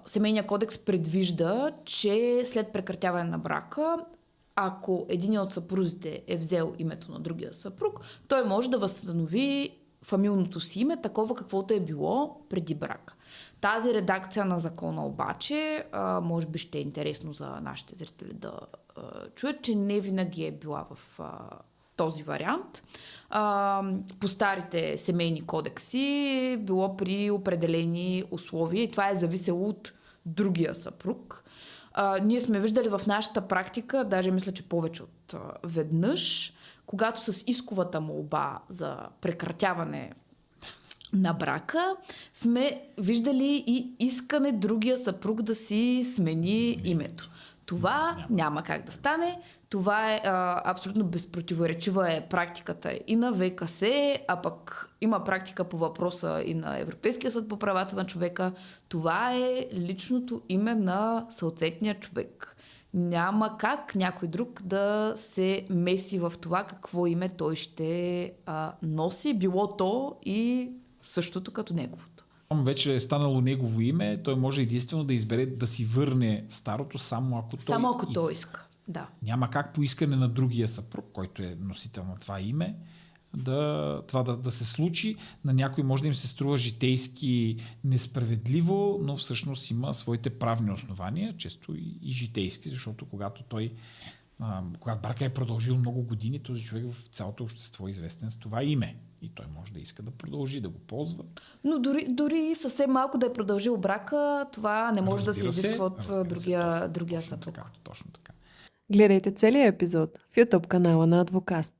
Семейният кодекс предвижда, че след прекратяване на брака, ако един от съпрузите е взел името на другия съпруг, той може да възстанови фамилното си име, такова каквото е било преди брака. Тази редакция на закона обаче, може би ще е интересно за нашите зрители да чуят, че не винаги е била в този вариант. По старите семейни кодекси било при определени условия и това е зависело от другия съпруг. Ние сме виждали в нашата практика, даже мисля, че повече от веднъж, когато с исковата молба за прекратяване на брака сме виждали и искане другия съпруг да си смени името. Това няма как да стане. Това е абсолютно безпротиворечива е практиката и на ВКС, а пък има практика по въпроса и на Европейския съд по правата на човека. Това е личното име на съответния човек. Няма как някой друг да се меси в това какво име той ще носи, било то и същото като неговото. Вече е станало негово име, той може единствено да избере да си върне старото, само ако той иска. Да. Няма как по искане на другия съпруг, който е носител на това име, да се случи. На някой може да им се струва житейски несправедливо, но всъщност има своите правни основания, често и житейски, защото когато брака е продължил много години, този човек в цялото общество е известен с това име. И той може да иска да продължи да го ползва. Но дори съвсем малко да е продължил брака, това не може да се изисква от другия съпруг. Точно така. Гледайте целият епизод в YouTube канала на Адвокаст.